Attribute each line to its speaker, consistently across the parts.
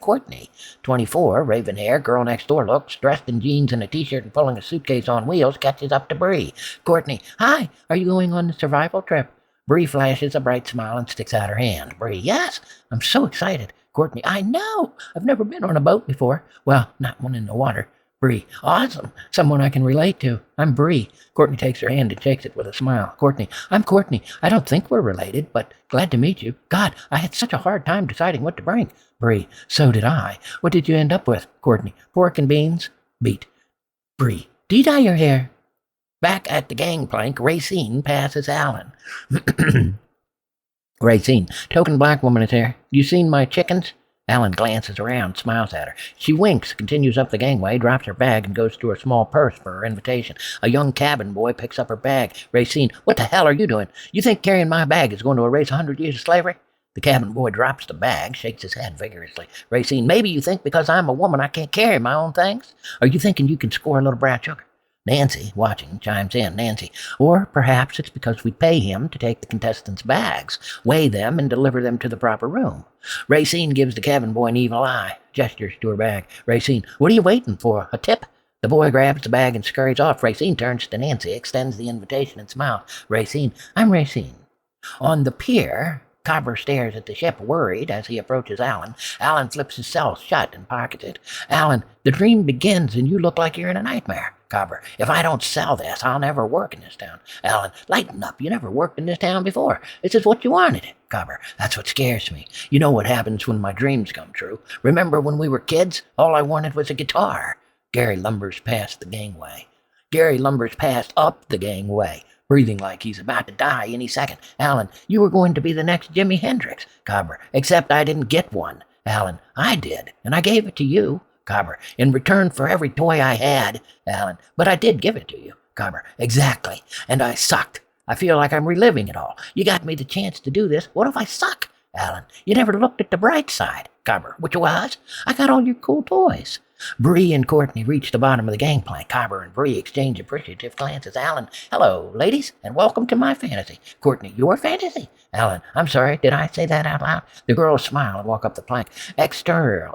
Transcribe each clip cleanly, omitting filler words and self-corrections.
Speaker 1: Courtney. 24, raven hair, girl next door looks, dressed in jeans and a t-shirt and pulling a suitcase on wheels, catches up to Bree. Courtney, hi, are you going on the survival trip? Bree flashes a bright smile and sticks out her hand. Bree, yes, I'm so excited. Courtney, I know, I've never been on a boat before. Well, not one in the water. Bree, awesome, someone I can relate to. I'm Bree. Courtney takes her hand and shakes it with a smile. Courtney, I'm Courtney. I don't think we're related, but glad to meet you. God, I had such a hard time deciding what to bring. Bree, so did I. What did you end up with? Courtney, pork and beans. Beat. Bree, do you dye your hair? Back at the gangplank, Racine passes Alan. Racine, token black woman is here. You seen my chickens? Alan glances around, smiles at her. She winks, continues up the gangway, drops her bag, and goes to her small purse for her invitation. A young cabin boy picks up her bag. Racine, what the hell are you doing? You think carrying my bag is going to erase 100 years of slavery? The cabin boy drops the bag, shakes his head vigorously. Racine, maybe you think because I'm a woman I can't carry my own things? Are you thinking you can score a little brown sugar? Nancy, watching, chimes in. Nancy, or perhaps it's because we pay him to take the contestants' bags, weigh them, and deliver them to the proper room. Racine gives the cabin boy an evil eye, gestures to her bag. Racine, what are you waiting for? A tip? The boy grabs the bag and scurries off. Racine turns to Nancy, extends the invitation and smiles. Racine, I'm Racine. On the pier, Cobber stares at the ship, worried, as he approaches Alan. Alan flips his cell shut and pockets it. Alan, the dream begins and you look like you're in a nightmare. Cobber, if I don't sell this, I'll never work in this town. Alan, lighten up. You never worked in this town before. This is what you wanted. Cobber, that's what scares me. You know what happens when my dreams come true. Remember when we were kids? All I wanted was a guitar. Gary lumbers past the gangway. Gary lumbers past up the gangway, breathing like he's about to die any second. Alan, you were going to be the next Jimi Hendrix. Cobber, except I didn't get one. Alan, I did, and I gave it to you. Cobber, in return for every toy I had. Alan, but I did give it to you. Cobber, exactly, and I sucked. I feel like I'm reliving it all. You got me the chance to do this. What if I suck? Alan, you never looked at the bright side. Cobber, which was? I got all your cool toys. Bree and Courtney reach the bottom of the gangplank. Cobber and Bree exchange appreciative glances. Alan, hello, ladies, and welcome to my fantasy. Courtney, your fantasy? Alan, I'm sorry, did I say that out loud? The girls smile and walk up the plank. Exterior,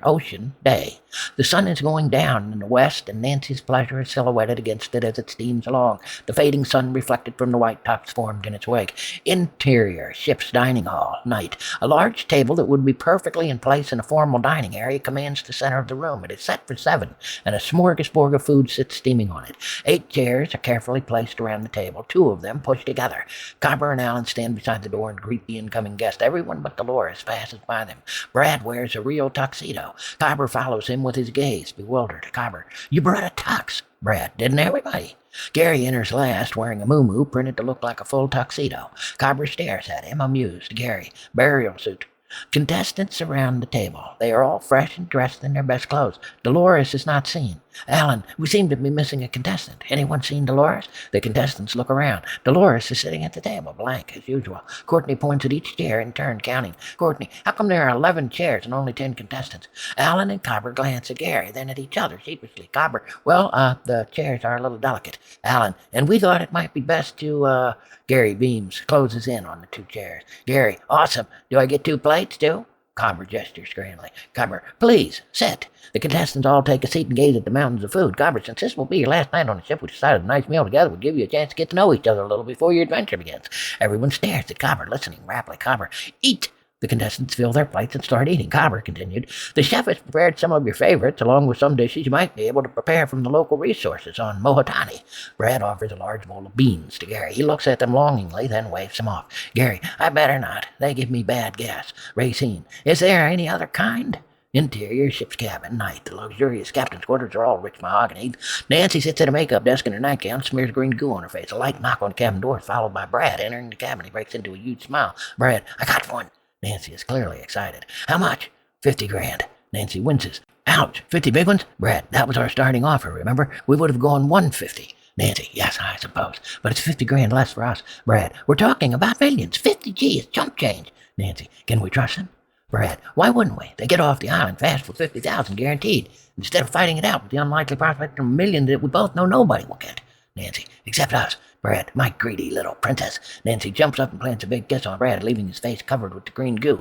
Speaker 1: ocean, day. The sun is going down in the west, and Nancy's pleasure is silhouetted against it as it steams along, the fading sun reflected from the white tops formed in its wake. Interior, ship's dining hall, night. A large table that would be perfectly in place in a formal dining area commands the center of the room. It is set for 7, and a smorgasbord of food sits steaming on it. 8 chairs are carefully placed around the table, 2 of them pushed together. Cobber and Alan stand beside the door and greet the incoming guest. Everyone but Dolores passes by them. Brad wears a real tuxedo. Cobber follows him with his gaze, bewildered. Cobber, you brought a tux. Brad, didn't everybody? Gary enters last, wearing a muumuu printed to look like a full tuxedo. Cobber stares at him, amused. Gary, burial suit. Contestants surround the table. They are all fresh and dressed in their best clothes. Dolores is not seen. Alan, we seem to be missing a contestant. Anyone seen Dolores? The contestants look around. Dolores is sitting at the table, blank as usual. Courtney points at each chair in turn, counting. Courtney, how come there are 11 chairs and only 10 contestants? Alan and Cobber glance at Gary, then at each other sheepishly. Cobber, well, the chairs are a little delicate. Alan, and we thought it might be best to, Gary beams, closes in on the 2 chairs. Gary, awesome. Do I get 2 plates, too? Cobber gestures grandly. Cobber, please, sit. The contestants all take a seat and gaze at the mountains of food. Cobber, since this will be your last night on the ship, we decided a nice meal together would give you a chance to get to know each other a little before your adventure begins. Everyone stares at Cobber, listening rapidly. Cobber, eat. The contestants fill their plates and start eating. Cobber continued, the chef has prepared some of your favorites, along with some dishes you might be able to prepare from the local resources on Mohotani. Brad offers a large bowl of beans to Gary. He looks at them longingly, then waves them off. Gary, I better not. They give me bad gas. Racine, is there any other kind? Interior, ship's cabin, night. The luxurious captain's quarters are all rich mahogany. Nancy sits at a makeup desk in her nightgown, smears green goo on her face. A light knock on the cabin door is followed by Brad. Entering the cabin, he breaks into a huge smile. Brad, I got one. Nancy is clearly excited. How much? 50 grand. Nancy winces. Ouch, 50 big ones? Brad, that was our starting offer, remember? We would have gone 150. Nancy, yes, I suppose. But it's 50 grand less for us. Brad, we're talking about millions. 50G is chump change. Nancy, can we trust them? Brad, why wouldn't we? They get off the island fast for 50,000 guaranteed. Instead of fighting it out with the unlikely prospect of a million that we both know nobody will get. Nancy, except us. Brad, my greedy little princess. Nancy jumps up and plants a big kiss on Brad, leaving his face covered with the green goo.